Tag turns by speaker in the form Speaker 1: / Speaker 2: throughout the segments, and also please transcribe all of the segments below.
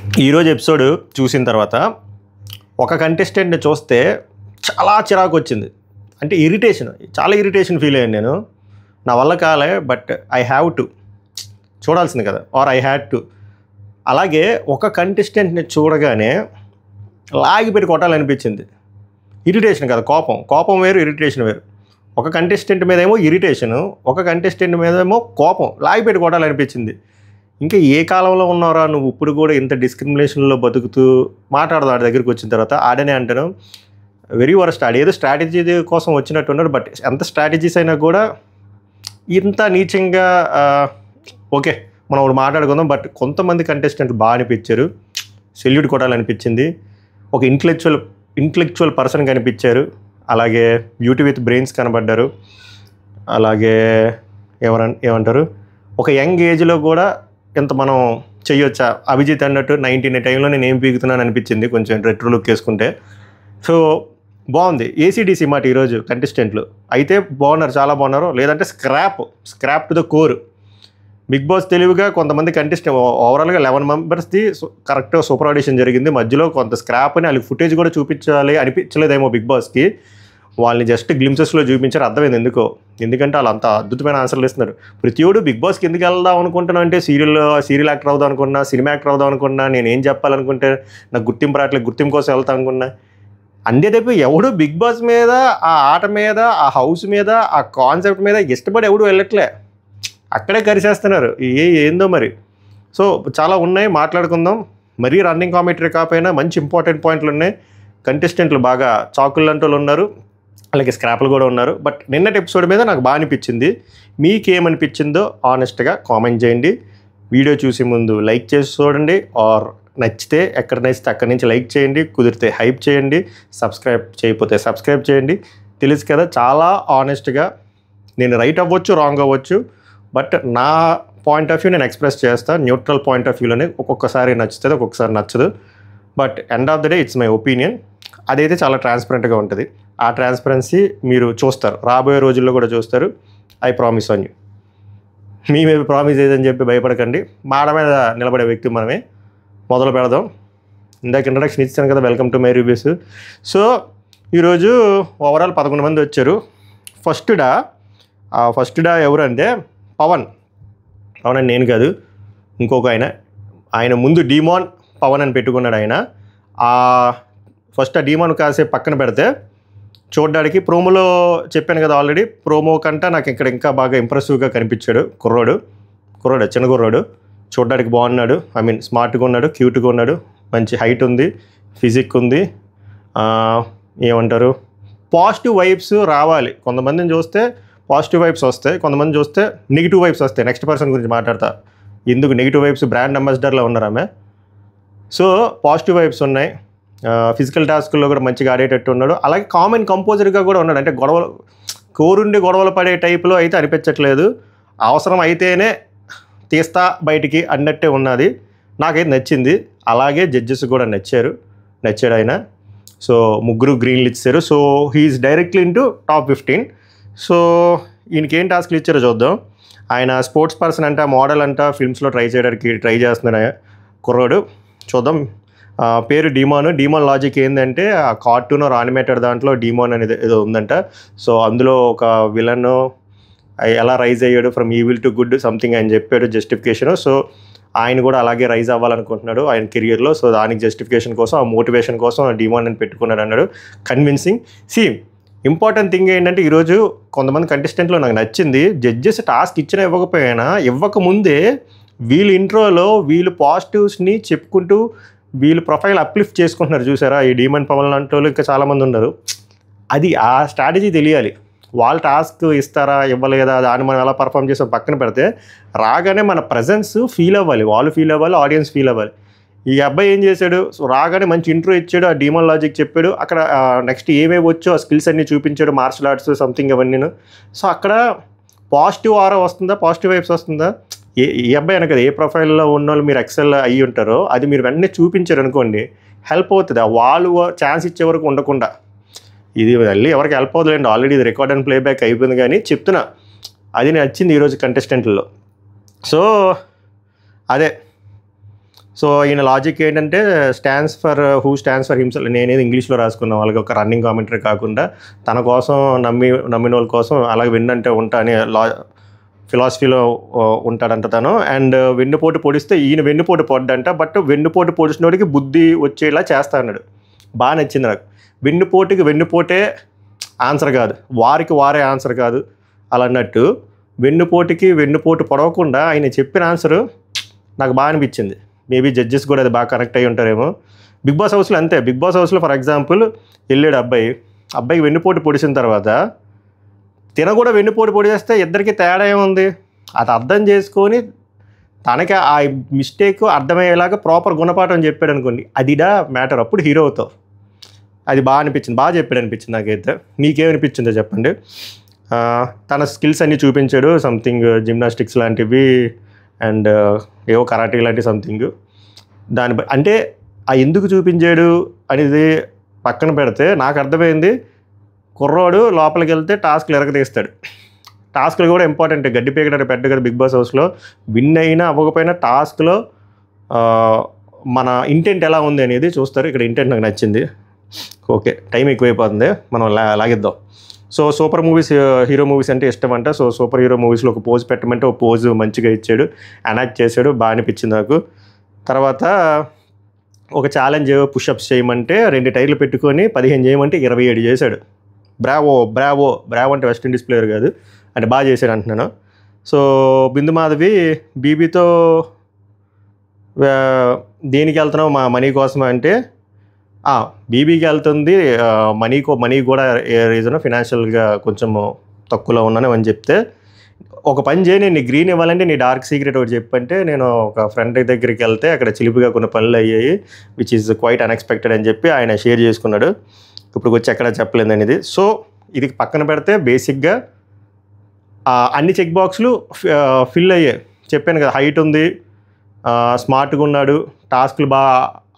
Speaker 1: ఈరోజు ఎపిసోడ్ చూసిన తర్వాత ఒక కంటెస్టెంట్ని చూస్తే చాలా చిరాకు వచ్చింది. అంటే చాలా ఇరిటేషన్ ఫీల్ అయ్యాను నేను. నా వల్ల కాలే, బట్ ఐ హ్యావ్ టు చూడాల్సింది కదా, ఆర్ ఐ హ్యాడ్ టు. అలాగే ఒక కంటెస్టెంట్ని చూడగానే లాగిపెట్టి కొట్టాలనిపించింది. ఇరిటేషన్ కదా, కోపం వేరు, ఇరిటేషన్ వేరు. ఒక కంటెస్టెంట్ మీద ఏమో ఇరిటేషను, ఒక కంటెస్టెంట్ మీద ఏమో కోపం, లాగిపెట్టి కొట్టాలనిపించింది. ఇంకా ఏ కాలంలో ఉన్నారా నువ్వు, ఇప్పుడు కూడా ఇంత డిస్క్రిమినేషన్లో బతుకుతూ మాట్లాడదాం. ఆడి దగ్గరికి వచ్చిన తర్వాత ఆడనే అంటాను, వెరీ వరస్ట్. ఆడేదో స్ట్రాటజీ కోసం వచ్చినట్టున్నాడు, బట్ ఎంత స్ట్రాటజీస్ అయినా కూడా ఇంత నీచంగా ఓకే మనం ఒకటి మాట్లాడుకుందాం. బట్ కొంతమంది కంటెస్టెంట్లు బాగా అనిపించారు, సెల్యూట్ కొట్టాలనిపించింది. ఒక ఇంటలెక్చువల్ పర్సన్ కనిపించారు, అలాగే బ్యూటీ విత్ బ్రెయిన్స్ కనబడ్డారు, అలాగే ఏమంటారు ఒక యంగ్ ఏజ్లో కూడా ఎంత మనం చెయ్యొచ్చా. అభిజిత్ అన్నట్టు 19 టైంలో నేను ఏం పీకుతున్నాను అనిపించింది, కొంచెం రెట్రో లుక్ వేసుకుంటే. సో బాగుంది. ఏసీడీసీ మాట ఈరోజు కంటెస్టెంట్లు అయితే బాగున్నారు, చాలా బాగున్నారు. లేదంటే scrap to the core. Bigg Boss తెలివిగా కొంతమంది కంటెస్టెంట్ ఓవరాల్గా 11 మెంబర్స్ది కరెక్ట్ సూపర్ ఆడిషన్ జరిగింది. మధ్యలో కొంత స్క్రాప్ అని వాళ్ళకి ఫుటేజ్ కూడా చూపించాలి అనిపించలేదేమో బిగ్ బాస్కి. వాళ్ళని జస్ట్ గ్లిమ్సెస్లో చూపించారు, అర్థమైంది ఎందుకంటే వాళ్ళు అంత అద్భుతమైన ఆన్సర్లు ఇస్తున్నారు. ప్రతియోడు బిగ్ బాస్కి ఎందుకు వెళ్దాం అనుకుంటున్నా అంటే సీరియల్ యాక్టర్ అవుదాం అనుకున్నా, సినిమా యాక్టర్ అవుదాం అనుకున్నా, నేను ఏం చెప్పాలనుకుంటే నాకు గుర్తింపు రావట్లేదు, గుర్తింపు కోసం వెళ్తాను అనుకున్నా. అంతే తప్ప ఎవడు బిగ్ బాస్ మీద, ఆ ఆట మీద, ఆ హౌస్ మీద, ఆ కాన్సెప్ట్ మీద ఇష్టపడి ఎవడు వెళ్ళట్లే, అక్కడే కరిసేస్తున్నారు. ఏందో మరి. సో చాలా ఉన్నాయి, మాట్లాడుకుందాం. మరీ రన్నింగ్ కామెంటరీ కాకపోయినా మంచి ఇంపార్టెంట్ పాయింట్లు ఉన్నాయి. కంటెస్టెంట్లు బాగా చాకులు వాళ్ళు ఉన్నారు, అలాగే స్క్రాప్లు కూడా ఉన్నారు. బట్ నిన్నటి ఎపిసోడ్ మీద నాకు బాగా అనిపించింది. మీకేమనిపించిందో ఆనెస్ట్గా కామెంట్ చేయండి. వీడియో చూసే ముందు లైక్ చేసి చూడండి, ఆర్ నచ్చితే ఎక్కడ నచ్చితే అక్కడి నుంచి లైక్ చేయండి, కుదిరితే హైప్ చేయండి, సబ్స్క్రైబ్ చేయకపోతే సబ్స్క్రైబ్ చేయండి. తెలుసు కదా, చాలా ఆనెస్ట్గా నేను రైట్ అవ్వచ్చు, రాంగ్ అవ్వచ్చు, బట్ నా పాయింట్ ఆఫ్ వ్యూ నేను ఎక్స్ప్రెస్ చేస్తాను. న్యూట్రల్ పాయింట్ ఆఫ్ వ్యూలోనే ఒక్కొక్కసారి నచ్చుతుంది, ఒక్కొక్కసారి నచ్చదు. But end of the day it's my opinion. అదైతే చాలా ట్రాన్స్పరెంట్గా ఉంటుంది. ఆ ట్రాన్స్పరెన్సీ మీరు చూస్తారు, రాబోయే రోజుల్లో కూడా చూస్తారు. I promise on you. మీ మీద ప్రామిస్ ఏదని చెప్పి భయపడకండి. మాడ మీద నిలబడే వ్యక్తి మనమే. మొదలు పెడదాం. ఇందాక ఇంట్రడక్షన్ ఇచ్చాను కదా, welcome to my reviews. So ఈరోజు ఓవరాల్ 11 మంది వచ్చారు. ఫస్ట్ డా ఎవరు అంటే పవన్ అని నేను కాదు, ఇంకొక ఆయన ముందు డీమాన్ పవన్ అని పెట్టుకున్నాడు. ఆయన ఫస్ట్ ఆ డీమాన్ కాసేపు పక్కన పెడితే చూడడానికి ప్రోమోలో చెప్పాను కదా ఆల్రెడీ, ప్రోమో కంటే నాకు ఇక్కడ ఇంకా బాగా ఇంప్రెసివ్గా కనిపించాడు. చిన్న కుర్రోడు చూడడానికి బాగున్నాడు. ఐ మీన్ స్మార్ట్గా ఉన్నాడు, క్యూట్గా ఉన్నాడు, మంచి హైట్ ఉంది, ఫిజిక్ ఉంది. ఏమంటారు, పాజిటివ్ వైబ్స్ రావాలి. కొంతమందిని చూస్తే పాజిటివ్ వైబ్స్ వస్తాయి, కొంతమంది చూస్తే నెగిటివ్ వైబ్స్ వస్తాయి. నెక్స్ట్ పర్సన్ గురించి మాట్లాడతా, ఎందుకు నెగిటివ్ వైబ్స్, బ్రాండ్ అంబాసిడర్లో ఉన్నారు ఆమె. సో పాజిటివ్ వైబ్స్ ఉన్నాయి. ఫిజికల్ టాస్క్లో కూడా మంచిగా ఆడేటట్టు ఉన్నాడు. అలాగే కామన్ కంపోజర్గా కూడా ఉన్నాడు. అంటే గొడవలు పడే టైప్లో అయితే అనిపించట్లేదు. అవసరం అయితేనే తీస్తా బయటికి అన్నట్టే ఉన్నది. నాకైతే నచ్చింది. అలాగే జడ్జెస్ కూడా నచ్చాడు ఆయన. సో 3 గ్రీన్లు ఇచ్చారు. So he's directly into top 15. So ఈయనకేం టాస్క్లు ఇచ్చారో చూద్దాం. ఆయన స్పోర్ట్స్ పర్సన్ అంట, మోడల్ అంట, ఫిల్మ్స్లో ట్రై చేస్తున్నాడు కుర్రోడు. చూద్దాం. పేరు డీమాన్ లాజిక్ ఏంటంటే ఆ కార్టూన్ ఆర్ యానిమేటెడ్ దాంట్లో డీమాన్ అనేది ఏదో ఉందంట. సో అందులో ఒక విలన్ ఎలా రైజ్ అయ్యాడు from evil to good something అని చెప్పాడు జస్టిఫికేషన్. సో ఆయన కూడా అలాగే రైజ్ అవ్వాలనుకుంటున్నాడు ఆయన కెరియర్లో. సో దానికి జస్టిఫికేషన్ కోసం, ఆ మోటివేషన్ కోసం డీమాన్ అని పెట్టుకున్నాడు అన్నాడు. కన్విన్సింగ్. ఇంపార్టెంట్ థింగ్ ఏంటంటే ఈరోజు కొంతమంది కంటెస్టెంట్లో నాకు నచ్చింది, జడ్జెస్ టాస్క్ ఇచ్చినా ఇవ్వకముందే వీళ్ళు ఇంట్రోలో వీళ్ళు పాజిటివ్స్ని చెప్పుకుంటూ వీళ్ళు ప్రొఫైల్ అప్లిఫ్ట్ చేసుకుంటున్నారు. చూసారా, ఈ డీమన్ పవన్ లాంటి వాళ్ళు ఇంకా చాలామంది ఉన్నారు. అది ఆ స్ట్రాటజీ తెలియాలి. వాళ్ళు టాస్క్ ఇస్తారా ఇవ్వలేదా దాన్ని మనం ఎలా పర్ఫామ్ చేసాం పక్కన పెడితే, రాగానే మన ప్రజెన్స్ ఫీల్ అవ్వాలి, వాళ్ళు ఫీల్ అవ్వాలి, ఆడియన్స్ ఫీల్ అవ్వాలి. ఈ అబ్బాయి ఏం చేశాడు, సో రాగానే మంచి ఇంట్రో ఇచ్చాడు, ఆ డీమన్ లాజిక్ చెప్పాడు. అక్కడ నెక్స్ట్ ఏమేమి వచ్చో ఆ స్కిల్స్ అన్నీ చూపించాడు, మార్షల్ ఆర్ట్స్ సంథింగ్ అవన్నీ. సో అక్కడ పాజిటివ్ ఆరా వస్తుందా, పాజిటివ్ వైబ్స్ వస్తుందా. ఈ అబ్బాయి అన కదా, ఏ ప్రొఫైల్లో ఉన్న వాళ్ళు మీరు ఎక్సెల్ అయ్యి ఉంటారో అది మీరు వెంటనే చూపించారు అనుకోండి, హెల్ప్ అవుతుంది. వాళ్ళు ఛాన్స్ ఇచ్చే వరకు ఉండకుండా. ఇది మళ్ళీ ఎవరికి హెల్ప్ అవుతుందండి, ఆల్రెడీ ఇది రికార్డ్ అండ్ ప్లేబ్యాక్ అయిపోయింది. కానీ చెప్తున్నా, అది నచ్చింది ఈరోజు కంటెస్టెంట్లో. సో అదే సో ఈయన లాజిక్ ఏంటంటే స్టాండ్స్ ఫర్ హిమ్సెల్ఫ్. నేనేది ఇంగ్లీష్లో రాసుకున్న వాళ్ళకి ఒక రన్నింగ్ కామెంటరీ కాకుండా తన కోసం నమ్మిన వాళ్ళ కోసం అలాగే విన్నంటే ఉంటా అని ఫిలాసఫీలో ఉంటాడంట తను. అండ్ వెన్నుపోటు పొడిస్తే ఈయన వెన్నుపోటు పొడ్డంట, బట్ వెన్నుపోటు పొడిచినోడికి బుద్ధి వచ్చేలా చేస్తా అన్నాడు. బాగా నచ్చింది నాకు. వెన్నుపోటే ఆన్సర్ కాదు, వారే ఆన్సర్ కాదు అలా అన్నట్టు వెన్నుపోటు పొడవకుండా ఆయన చెప్పిన ఆన్సరు నాకు బాగా అనిపించింది. మేబీ జడ్జెస్ కూడా అది బాగా కనెక్ట్ అయ్యి ఉంటారేమో. బిగ్ బాస్ హౌస్లో అంతే. బిగ్ బాస్ హౌస్లో ఫర్ ఎగ్జాంపుల్ వెళ్ళాడు అబ్బాయికి వెన్నుపోటు పొడిచిన తర్వాత కూడా వెన్నుపోటు పొడిచేస్తే ఇద్దరికి తేడా ఏముంది, అది అర్థం చేసుకొని తనకి ఆ మిస్టేక్ అర్థమయ్యేలాగా ప్రాపర్ గుణపాఠం చెప్పాడు అనుకోండి, అదిడా మ్యాటర్. అప్పుడు హీరో అవుతావు. అది బాగా అనిపించింది, బాగా చెప్పాడు అనిపించింది నాకైతే. మీకేమనిపించిందో చెప్పండి. తన స్కిల్స్ అన్నీ చూపించాడు, సంథింగ్ జిమ్నాస్టిక్స్ లాంటివి అండ్ ఏవో కరాటే లాంటి సంథింగ్. అంటే ఆ ఎందుకు చూపించాడు అనేది పక్కన పెడితే నాకు అర్థమైంది, కుర్రోడు లోపలికి వెళ్తే టాస్క్లు ఎరగదీస్తాడు. టాస్క్లు కూడా ఇంపార్టెంట్. గడ్డి పీకడానికి పెద్ద కదా బిగ్ బాస్ హౌస్లో. విన్ అయినా అవ్వకపోయినా టాస్క్లో మన ఇంటెంట్ ఎలా ఉంది అనేది చూస్తారు. ఇక్కడ ఇంటెంట్ నాకు నచ్చింది. ఓకే, టైం ఎక్కువైపోతుంది, మనం లాగిద్దాం. So super movies, hero movies అంటే ఇష్టం అంట. సో సూపర్ హీరో మూవీస్లో ఒక పోజ్ పెట్టమంటే ఒక పోజ్ మంచిగా ఇచ్చాడు, ఎనాక్ట్ చేశాడు, బాగా అనిపించింది నాకు. తర్వాత ఒక ఛాలెంజ్ పుషప్స్ చేయమంటే 2 టైర్లు పెట్టుకొని 15 చేయమంటే 27 చేశాడు. బ్రావో అంటే వెస్ట్ ఇండీస్ ప్లేయర్ కాదు, అంటే బాగా చేశాడు అంటున్నాను. సో బిందు మాధవి బీబీతో దేనికి వెళ్తున్నావు, మా మనీ కోసం అంటే బీబీకి వెళ్తుంది మనీ కూడా ఏ రీజన్ ఫినాన్షియల్గా కొంచెం తక్కువలో ఉన్నాను అని చెప్తే, ఒక పని చేయి, నేను గ్రీన్ ఇవ్వాలంటే నీ డార్క్ సీక్రెట్ ఒకటి చెప్పంటే నేను ఒక ఫ్రెండ్ దగ్గరికి వెళ్తే అక్కడ చిలిపిగా కొన్ని పనులు అయ్యాయి, విచ్ ఈజ్ క్వైట్ అన్ఎక్స్పెక్టెడ్ అని చెప్పి ఆయన షేర్ చేసుకున్నాడు. ఇప్పుడు వచ్చి ఎక్కడ చెప్పలేదు అనేది. సో ఇది పక్కన పెడితే బేసిక్గా అన్ని చెక్ బాక్స్లు ఫిల్ అయ్యాయి. చెప్పాను కదా, హైట్ ఉంది, స్మార్ట్గా ఉన్నాడు, టాస్క్లు బాగా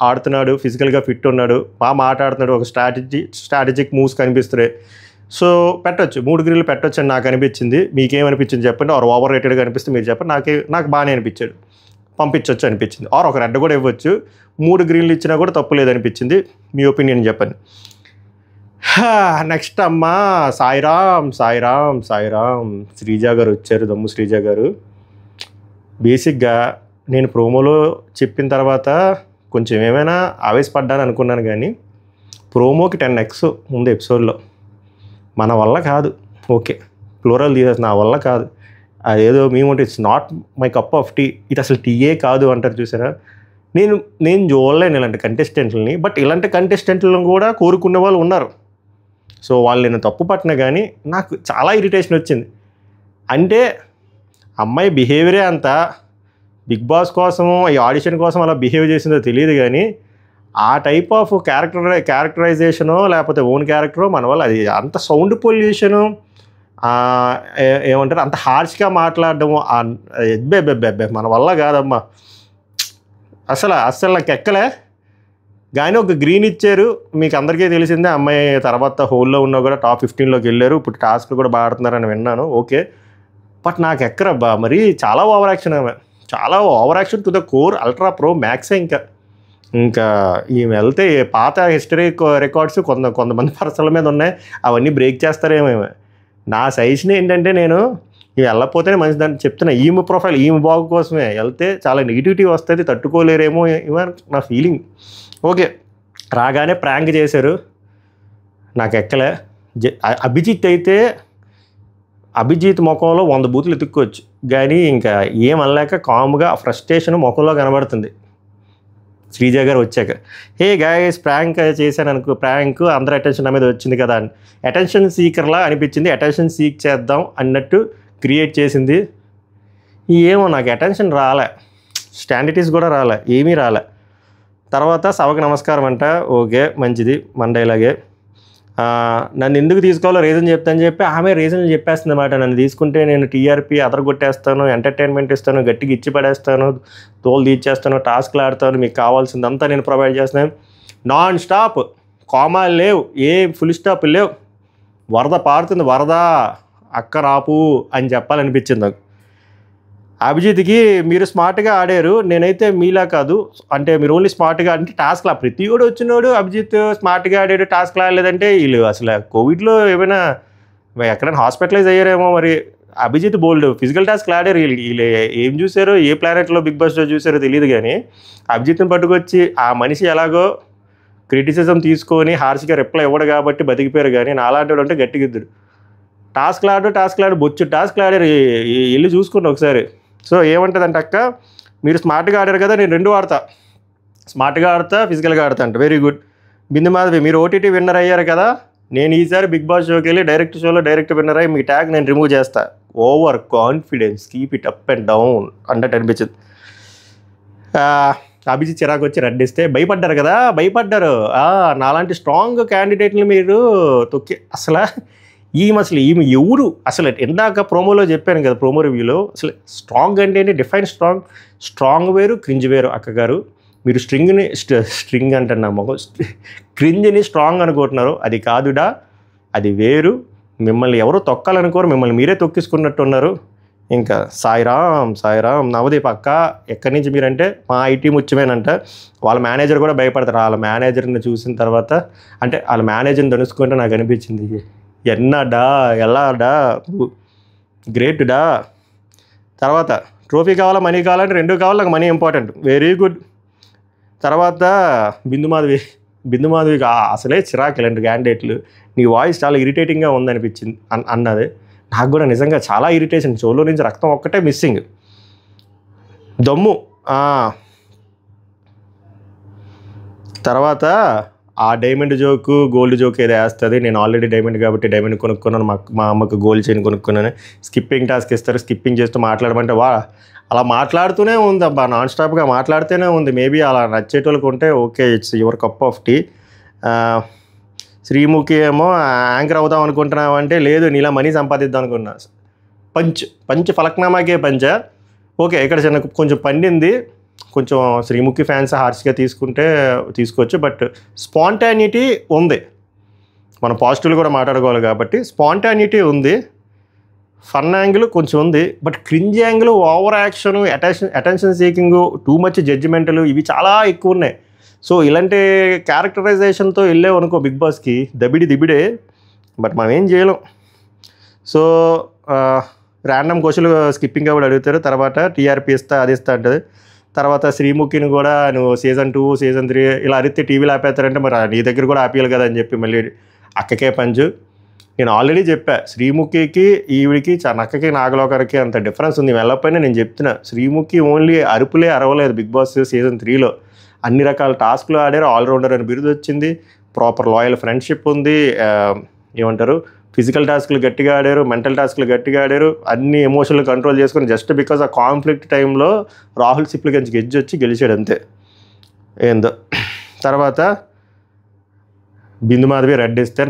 Speaker 1: ఆడుతున్నాడు, ఫిజికల్గా ఫిట్ ఉన్నాడు, బాగా మాట్లాడుతున్నాడు, ఒక స్ట్రాటజిక్ మూవ్స్ కనిపిస్తున్నాయి. సో పెట్టొచ్చు, 3 గ్రీన్లు పెట్టొచ్చు అని నాకు అనిపించింది. మీకేమనిపించింది చెప్పండి. ఆర్ ఓవర్ రేటెడ్గా అనిపిస్తే మీరు చెప్పండి. నాకు బాగానే అనిపించాడు, పంపించవచ్చు అనిపించింది. ఆర్ ఒక రెడ్ కూడా ఇవ్వచ్చు. 3 గ్రీన్లు ఇచ్చినా కూడా తప్పు లేదనిపించింది. మీ ఒపీనియన్ చెప్పండి. నెక్స్ట్ అమ్మ సాయిరామ్ శ్రీజ గారు వచ్చారు, దమ్ము శ్రీజ గారు. బేసిక్గా నేను ప్రోమోలో చెప్పిన తర్వాత కొంచెం ఏమైనా ఆవేశపడ్డాను అనుకున్నాను, కానీ ప్రోమోకి 10x ఉంది ఎపిసోడ్లో. మన వల్ల కాదు, ఓకే ప్లూరల్ తీసేసి నా వల్ల కాదు, అదేదో మేముంటే it's not my cup of tea, ఇది అసలు టీయే కాదు అంటారు చూసారా. నేను చూడలేను ఇలాంటి కంటెస్టెంట్లని, బట్ ఇలాంటి కంటెస్టెంట్లను కూడా కోరుకునే వాళ్ళు ఉన్నారు. సో వాళ్ళు నేను తప్పు పట్టినా కానీ నాకు చాలా ఇరిటేషన్ వచ్చింది. అంటే అమ్మాయి బిహేవియరే అంత బిగ్ బాస్ కోసము ఈ ఆడిషన్ కోసం అలా బిహేవ్ చేసిందో తెలియదు, కానీ ఆ టైప్ ఆఫ్ క్యారెక్టరైజేషను లేకపోతే ఓన్ క్యారెక్టరు మన వల్ల అది అంత సౌండ్ పొల్యూషను ఏమంటారు అంత హార్ష్గా మాట్లాడడము మన వల్ల కాదమ్మా. అసలు నాకు ఎక్కలే. కానీ ఒక గ్రీన్ ఇచ్చారు, మీకు అందరికీ తెలిసిందే. అమ్మాయి తర్వాత హోల్లో ఉన్నా కూడా టాప్ 15లోకి వెళ్ళారు. ఇప్పుడు టాస్క్లు కూడా బాగా ఆడుతున్నారని విన్నాను, ఓకే. బట్ నాకు ఎక్కరబ్బా, మరి చాలా ఓవర్ యాక్షన్, ఆమె చాలా over action to the core, ultra pro మ్యాక్సే. ఇంకా ఈమె వెళ్తే పాత హిస్టరీ రికార్డ్స్ కొంతమంది పర్సన్ల మీద ఉన్నాయి, అవన్నీ బ్రేక్ చేస్తారేమో. నా సజెషన్ ఏంటంటే, నేను ఇవి వెళ్ళకపోతేనే మంచిదని చెప్తున్నా. ఈమె ప్రొఫైల్ ఈమె బాగు కోసమే వెళ్తే చాలా నెగిటివిటీ వస్తుంది, తట్టుకోలేరేమో ఇవన్నీ నా ఫీలింగ్. ఓకే, రాగానే ప్రాంక్ చేశారు, నాకు ఎక్కలే. అభిజిత్ ముఖంలో 100 బూతులు ఎత్తుక్కోవచ్చు, కానీ ఇంకా ఏమనలేక కామ్గా ఫ్రస్ట్రేషన్ ముఖంలో కనబడుతుంది శ్రీజ గారు వచ్చాక. హే గాయస్, ప్రాంక్ చేశాను అనుకో, ప్రాంక్ అందరూ అటెన్షన్ నా మీద వచ్చింది కదా అని అటెన్షన్ సీకర్లా అనిపించింది. అటెన్షన్ సీక్ చేద్దాం అన్నట్టు క్రియేట్ చేసింది. ఏమో నాకు అటెన్షన్ రాలే, స్టాండిటీస్ కూడా రాలే, ఏమీ రాలే. తర్వాత సభకు నమస్కారం అంట, ఓకే మంచిది, మన డైలాగే. నన్ను ఎందుకు తీసుకోవాలో రీజన్ చెప్తాను చెప్పి ఆమె రీజన్లు చెప్పేస్తుంది అన్నమాట. నన్ను తీసుకుంటే నేను టీఆర్పీ అదరగొట్టేస్తాను, ఎంటర్టైన్మెంట్ ఇస్తాను, గట్టిగా ఇచ్చి పడేస్తాను, తోలు తీర్చేస్తాను, టాస్క్లు ఆడతాను, మీకు కావాల్సిందంతా నేను ప్రొవైడ్ చేస్తాను. నాన్ స్టాప్, కామాలు లేవు, ఏ ఫుల్ స్టాప్ లేవు, వరద పారుతుంది, వరద అక్క రాపు అని చెప్పాలనిపించింది నాకు. అభిజిత్కి మీరు స్మార్ట్గా ఆడారు, నేనైతే మీలా కాదు, అంటే మీరు ఓన్లీ స్మార్ట్గా అంటే టాస్క్లా ప్రతి కూడా వచ్చినోడు అభిజిత్ స్మార్ట్గా ఆడాడు టాస్క్లా ఆడలేదంటే వీళ్ళు అసలు కోవిడ్లో ఏమైనా ఎక్కడైనా హాస్పిటలైజ్ అయ్యారేమో. మరి అభిజిత్ బోల్డ్ ఫిజికల్ టాస్క్లు ఆడారు. వీళ్ళు ఏం చూసారో, ఏ ప్లానెట్లో బిగ్ బాస్లో చూసారో తెలియదు, కానీ అభిజిత్ని పట్టుకొచ్చి ఆ మనిషి ఎలాగో క్రిటిసిజం తీసుకొని హార్ష్గా రిప్లై ఇవ్వడు కాబట్టి బతికిపోయారు. కానీ నాలాంటి అంటే గట్టిగిద్దుడు టాస్క్లు ఆడు బొచ్చు టాస్క్లు ఆడారు. వెళ్ళి చూసుకోండి ఒకసారి. సో ఏమంటుందంటే అక్క, మీరు స్మార్ట్గా ఆడారు కదా, నేను రెండు ఆడతా, స్మార్ట్గా ఆడతా ఫిజికల్గా ఆడతా అంటే. Very good. బిందు మాధవి, మీరు ఓటీటీ విన్నర్ అయ్యారు కదా, నేను ఈసారి బిగ్ బాస్ షోకి వెళ్ళి డైరెక్ట్ షోలో డైరెక్ట్ విన్నర్ అయ్యి మీ ట్యాగ్ నేను రిమూవ్ చేస్తా. Over confidence, keep it up and down అన్నట్టు అనిపించింది. అభిజిత్ చిరాకు వచ్చి రడ్డిస్తే భయపడ్డారు కదా, భయపడ్డారు. నాలాంటి స్ట్రాంగ్ క్యాండిడేట్ని మీరు తొక్కి అసలు ఈమె ఎవరు అసలు? ఇందాక ప్రోమోలో చెప్పాను కదా, ప్రోమో రివ్యూలో, అసలు స్ట్రాంగ్ అంటే డిఫైన్ స్ట్రాంగ్ వేరు, క్రింజ్ వేరు. అక్కగారు మీరు స్ట్రింగ్ అంటున్నా మొగ క్రింజ్ని స్ట్రాంగ్ అనుకుంటున్నారు, అది కాదుడా, అది వేరు. మిమ్మల్ని ఎవరో తొక్కాలనుకోరు, మిమ్మల్ని మీరే తొక్కించుకున్నట్టున్నారు. ఇంకా సాయిరామ్ నవదీప్ అక్క ఎక్కడి నుంచి మీరంటే మా ఐటీ ముఖ్యమేనంట. వాళ్ళ మేనేజర్ కూడా భయపడతారు. వాళ్ళ మేనేజర్ని చూసిన తర్వాత, అంటే వాళ్ళ మేనేజర్ని తెలుసుకుంటే నాకు అనిపించింది, ఎన్నాడా ఎలాడా గ్రేట్ డా. తర్వాత ట్రోఫీ కావాలా మనీ కావాలంటే రెండు కావాలి, నాకు మనీ ఇంపార్టెంట్. Very good. తర్వాత బిందు మాధవికి అసలే చిరాకు ఇలాంటి క్యాండిడేట్లు, నీ వాయిస్ చాలా ఇరిటేటింగ్గా ఉందనిపించింది అన్నది. నాకు కూడా నిజంగా చాలా ఇరిటేషన్, చెవులో నుంచి రక్తం ఒక్కటే మిస్సింగ్. దమ్ము. తర్వాత ఆ డైమండ్ జోకు గోల్డ్ జోక్ ఏదో వేస్తుంది. నేను ఆల్రెడీ డైమండ్ కాబట్టి డైమండ్ కొనుక్కున్నాను, మా అమ్మకు గోల్డ్ చైన్ కొనుక్కున్నాను. స్కిప్పింగ్ టాస్క్ ఇస్తారు, స్కిప్పింగ్ చేస్తూ మాట్లాడమంటే అలా మాట్లాడుతూనే ఉంది అబ్బా, నాన్ స్టాప్గా మాట్లాడుతూనే ఉంది. మేబీ అలా నచ్చేటోళ్ళకి ఉంటే okay, it's your cup of tea. Sreemukhi ఏమో యాంకర్ అవుదాం అనుకుంటున్నావు అంటే, లేదు నీలా మనీ సంపాదిద్దాం అనుకున్నా. పంచ్ ఫలక్నామాకే పంచ. ఓకే, ఇక్కడ కొంచెం పండింది. కొంచెం శ్రీముఖి ఫ్యాన్స్ హార్ష్గా తీసుకోవచ్చు, బట్ స్పాంటానిటీ ఉంది. మనం పాజిటివ్లు కూడా మాట్లాడుకోవాలి కాబట్టి స్పాంటానిటీ ఉంది. ఫన్ యాంగిల్ కొంచెం ఉంది, but cringe angle, over action, attention seeking, too much judgemental, ఇవి చాలా ఎక్కువ ఉన్నాయి. సో ఇలాంటి క్యారెక్టరైజేషన్తో వెళ్ళావు అనుకో బిగ్ బాస్కి, దిబిడే. బట్ మనం ఏం చేయలేం. సో ర్యాండమ్ క్వశ్చన్లు స్కిప్పింగ్ కూడా అడుగుతారు. తర్వాత టీఆర్పీ ఇస్తా అది ఇస్తా అంటుంది. తర్వాత శ్రీముఖిని కూడా నువ్వు సీజన్ 2 సీజన్ 3 ఇలా అరిస్తే టీవీలో ఆపేస్తారంటే, మరి నీ దగ్గర కూడా ఆపేయాలి కదా అని చెప్పి మళ్ళీ అక్కకే పంచు. నేను ఆల్రెడీ చెప్పా, శ్రీముఖికి ఈవిడికి నక్కకి నాగలోకరికి అంత డిఫరెన్స్ ఉంది. వెళ్ళకపోయినా నేను చెప్తున్నా, శ్రీముఖి ఓన్లీ అరుపులే అరవలేదు బిగ్ బాస్ సీజన్ 3లో. అన్ని రకాల టాస్క్లు ఆడారు, ఆల్రౌండర్ అని బిరుదు వచ్చింది, ప్రాపర్ లాయల్ ఫ్రెండ్షిప్ ఉంది, ఏమంటారు ఫిజికల్ టాస్క్లు గట్టిగా ఆడారు, మెంటల్ టాస్క్లు గట్టిగా ఆడారు, అన్ని ఎమోషన్లు కంట్రోల్ చేసుకొని జస్ట్ బికాజ్ ఆ కాన్ఫ్లిక్ట్ టైంలో రాహుల్ సిప్లిగంజ్ వచ్చి గెలిచాడు అంతే ఏందో. తర్వాత బిందు మాధవి రెడ్ ఇస్తారు.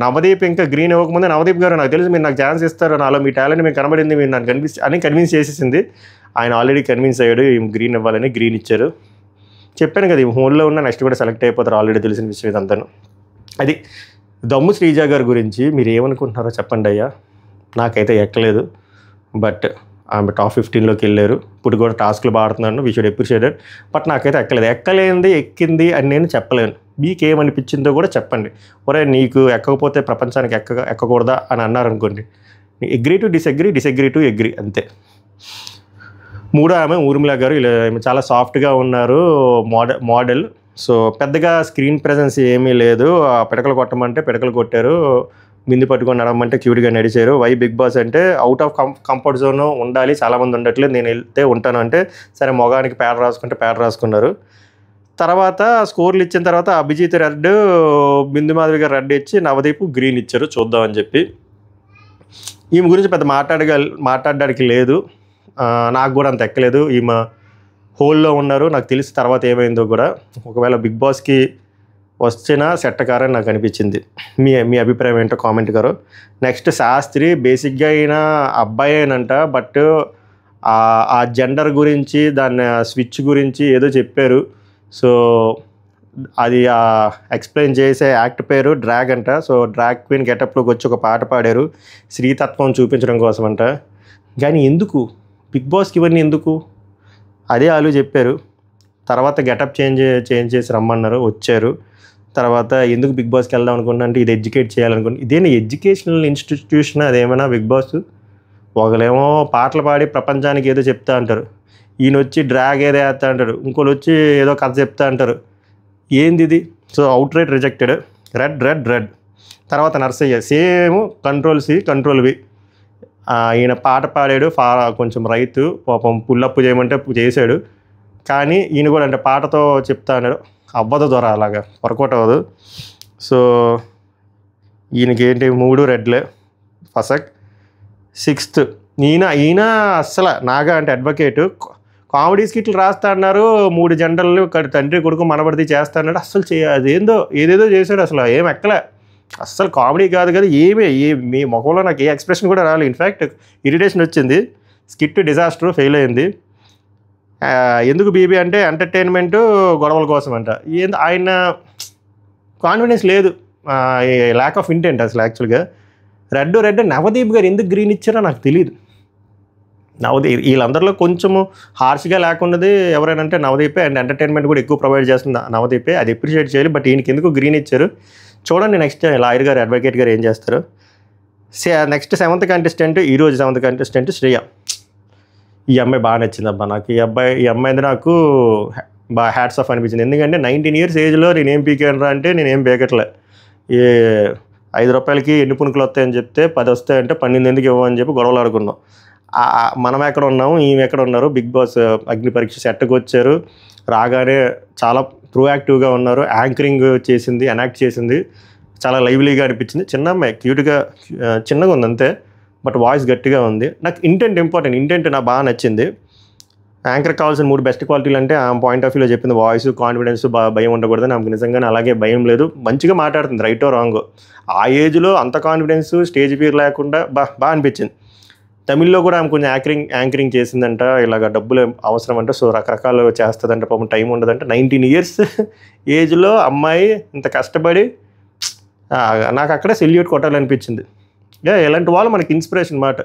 Speaker 1: నవదీప్ ఇంకా గ్రీన్ ఇవ్వకముందే నవదీప్ గారు, నాకు తెలిసి మీరు నాకు ఛాన్స్ ఇస్తారు, నాలో మీ టాలెంట్ మీకు కనబడింది, మీరు నాకు కన్విన్స్ చేసేసింది. ఆయన ఆల్రెడీ కన్విన్స్ అయ్యాడు గ్రీన్ ఇవ్వాలని, గ్రీన్ ఇచ్చారు. చెప్పాను కదా, ఈ హోల్లో ఉన్న నెక్స్ట్ కూడా సెలెక్ట్ అయిపోతారు, ఆల్రెడీ తెలిసిన విషయం ఇదంతాను. అది దమ్ము శ్రీజ గారి గురించి మీరు ఏమనుకుంటున్నారో చెప్పండి అయ్యా. నాకైతే ఎక్కలేదు, బట్ ఆమె టాప్ 15లోకి వెళ్ళారు. ఇప్పుడు కూడా టాస్క్లు బాడుతున్నాను, we should appreciate it. But నాకైతే ఎక్కలేంది ఎక్కింది అని నేను చెప్పలేను. మీకు ఏమనిపించిందో కూడా చెప్పండి. ఒరే నీకు ఎక్కకపోతే ప్రపంచానికి ఎక్కకూడదా అని అన్నారనుకోండి, అగ్రీ టు డిసగ్రీ అంతే. మూడో ఆమె ఊర్మిళ గారు, ఇలా చాలా సాఫ్ట్గా ఉన్నారు, మోడల్. సో పెద్దగా స్క్రీన్ ప్రెజెన్స్ ఏమీ లేదు. పిడకలు కొట్టమంటే పిడకలు కొట్టారు, మింది పట్టుకొని నడవమంటే క్యూట్గా నడిచారు. వై బిగ్ బాస్ అంటే అవుట్ ఆఫ్ కంఫర్ట్ జోన్ ఉండాలి, చాలామంది ఉండట్లేదు, నేను వెళ్తే ఉంటాను అంటే సరే మొగానికి పేడ రాసుకుంటే పేడ రాసుకున్నారు. తర్వాత స్కోర్లు ఇచ్చిన తర్వాత అభిజిత్ రెడ్, బిందు మాధవి గారు రెడ్ ఇచ్చి నవదీప్ గ్రీన్ ఇచ్చారు చూద్దామని చెప్పి. ఈమె గురించి పెద్ద మాట్లాడడానికి లేదు, నాకు కూడా అంత ఎక్కలేదు. ఈమె హోల్లో ఉన్నారు, నాకు తెలిసి తర్వాత ఏమైందో కూడా. ఒకవేళ బిగ్ బాస్కి వచ్చినా సెట్టకారని నాకు అనిపించింది. మీ అభిప్రాయం ఏంటో కామెంట్ గారు. నెక్స్ట్ శాస్త్రి, బేసిక్గా అయిన అబ్బాయేనంట, బట్ ఆ జెండర్ గురించి దాన్ని స్విచ్ గురించి ఏదో చెప్పారు. సో అది ఎక్స్ప్లెయిన్ చేసే యాక్ట్ పేరు డ్రాగ్ అంట. సో డ్రాగ్ క్వీన్ గెటప్లోకి వచ్చి ఒక పాట పాడారు శ్రీతత్వం చూపించడం కోసం అంట. కానీ ఎందుకు బిగ్ బాస్కి ఇవన్నీ ఎందుకు? అదే వాళ్ళు చెప్పారు. తర్వాత గెటప్ చేంజ్ చేసి రమ్మన్నారు, వచ్చారు. తర్వాత ఎందుకు బిగ్ బాస్కి వెళ్దాం అనుకున్నా అంటే ఇది ఎడ్యుకేట్ చేయాలనుకున్నా. ఇదేనా ఎడ్యుకేషనల్ ఇన్స్టిట్యూషన్? అదేమైనా బిగ్ బాస్? ఒకళ్ళేమో పాటలు పాడి ప్రపంచానికి ఏదో చెప్తా అంటారు, ఈయన వచ్చి డ్రాగ్ ఏదో వేస్తా అంటారు, ఇంకోళ్ళు వచ్చి ఏదో కథ చెప్తా అంటారు. ఏంది ఇది? So outright rejected. Red. తర్వాత Narsaiah same control C control V. ఈయన పాట పాడాడు, కొంచెం రైతు పాపం పుల్లప్పు చేయమంటే చేశాడు. కానీ ఈయన కూడా అంటే పాటతో చెప్తా అన్నాడు. అవ్వదు దొర, అలాగా వర్కౌట్ అవ్వదు. సో ఈయనకి ఏంటి 3 రెడ్లే. ఫసక్. 6th ఈయన అస్సలు నాగా అంటే అడ్వకేటు కామెడీ స్కిట్లు రాస్తా అన్నారు. 3 జంటలు తండ్రి కొడుకు మనబడితే చేస్తా అన్నాడు. అస్సలు అదేందో ఏదేదో చేశాడు. అసలు ఏం ఎక్కలే. అస్సలు కామెడీ కాదు కదా, మీ ముఖంలో నాకు ఏ ఎక్స్ప్రెషన్ కూడా రాలేదు. ఇన్ఫ్యాక్ట్ ఇరిటేషన్ వచ్చింది. స్కిట్ డిజాస్టర్, ఫెయిల్ అయింది. ఎందుకు బీబీ అంటే ఎంటర్టైన్మెంటు గొడవల కోసం అంట. ఆయన కాన్ఫిడెన్స్ లేదు, ల్యాక్ ఆఫ్ ఇంటెంట్ అసలు. యాక్చువల్గా రెడ్ నవదీప్ గారు ఎందుకు గ్రీన్ ఇచ్చారో నాకు తెలియదు. నవదీప్ వీళ్ళందరిలో కొంచెము హార్ష్గా లేకున్నది ఎవరైనా అంటే నవదీపే. అండ్ ఎంటర్టైన్మెంట్ కూడా ఎక్కువ ప్రొవైడ్ చేస్తుంది నవదీపే, అది అప్రిషియేట్ చేయాలి. బట్ ఈయనకి ఎందుకు గ్రీన్ ఇచ్చారు చూడండి. నెక్స్ట్ లాయర్ గారు, అడ్వకేట్ గారు ఏం చేస్తారు. నెక్స్ట్ 7th కంటెస్టెంట్, ఈరోజు 7th కంటెస్టెంట్ శ్రేయ. ఈ అమ్మాయి బాగా నచ్చింది అబ్బా నాకు. ఈ అమ్మాయిది నాకు బాగా హ్యాట్స్ ఆఫ్ అనిపించింది. ఎందుకంటే 19 years ఏజ్లో నేనేం పీకాను అంటే నేనేం పీకట్లే. ఏ 5 రూపాయలకి ఎన్ని పునుకులు వస్తాయని చెప్తే 10 వస్తాయంటే 12 ఎందుకు ఇవ్వమని చెప్పి గొడవలు ఆడుకున్నాం. మనం ఎక్కడ ఉన్నాము, ఈమె ఎక్కడ ఉన్నారు. బిగ్ బాస్ అగ్ని పరీక్ష సెట్కి వచ్చారు, రాగానే చాలా ప్రోయాక్టివ్గా ఉన్నారు. యాంకరింగ్ చేసింది, ఎనాక్ట్ చేసింది, చాలా లైవ్లీగా అనిపించింది. చిన్న అమ్మాయి, క్యూట్గా చిన్నగా ఉంది అంతే, బట్ వాయిస్ గట్టిగా ఉంది. నాకు ఇంటెంట్ ఇంపార్టెంట్, ఇంటెంట్ నాకు బాగా నచ్చింది. యాంకర్ కావాల్సిన 3 బెస్ట్ క్వాలిటీలు అంటే ఆ పాయింట్ ఆఫ్ వ్యూలో చెప్పింది. వాయిస్, కాన్ఫిడెన్స్, భయం ఉండకూడదు. నాకు నిజంగానే అలాగే భయం లేదు, మంచిగా మాట్లాడుతుంది, రైటో రాంగో. ఆ ఏజ్లో అంత కాన్ఫిడెన్స్, స్టేజ్ ఫియర్ లేకుండా బాగా అనిపించింది. తమిళ్లో కూడా ఆమె కొంచెం యాంకరింగ్ చేసిందంట. ఇలాగ డబ్బులు అవసరం అంట, సో రకరకాలు చేస్తుందంట. పాపం టైం ఉండదంట. 19 years ఏజ్లో అమ్మాయి ఇంత కష్టపడి, నాకు అక్కడే సెల్యూట్ కొట్టాలనిపించింది. ఇలాంటి వాళ్ళు మనకి ఇన్స్పిరేషన్ మాట.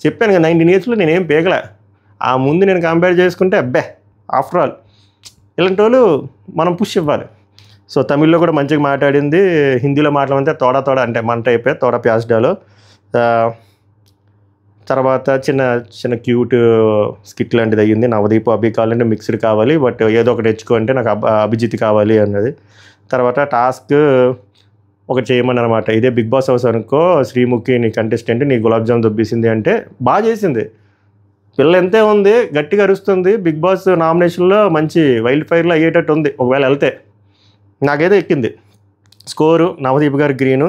Speaker 1: చెప్పాను కదా 19 yearsలో నేనేం పేగలే. ఆ ముందు నేను కంపేర్ చేసుకుంటే ఆఫ్టర్ ఆల్ ఇలాంటి వాళ్ళు మనం పుష్ ఇవ్వాలి. సో తమిళ్లో కూడా మంచిగా మాట్లాడింది. హిందీలో మాట్లాడితే తోడా అంటే మంట అయిపోయి తోడా ప్యాస్డాలో. తర్వాత చిన్న క్యూట్ స్కిట్ లాంటిది అయ్యింది. నవదీప్, అభి కావాలంటే మిక్స్డ్ కావాలి, బట్ ఏదో ఒకటి తెచ్చుకో అంటే నాకు అభిజిత్ కావాలి అన్నది. తర్వాత టాస్క్ ఒకటి చేయమని అనమాట. ఇదే బిగ్ బాస్ హౌస్ అనుకో, శ్రీముఖి నీ కంటెస్టెంట్, నీ గులాబ్ జామ్ దొబ్బేసింది అంటే బాగా చేసింది. పిల్ల ఎంతే ఉంది, గట్టిగా అరుస్తుంది. బిగ్ బాస్ నామినేషన్లో మంచి వైల్డ్ ఫైర్లో అయ్యేటట్టు ఉంది ఒకవేళ వెళ్తే. నాకైతే ఎక్కింది. స్కోరు నవదీప్ గారు గ్రీను,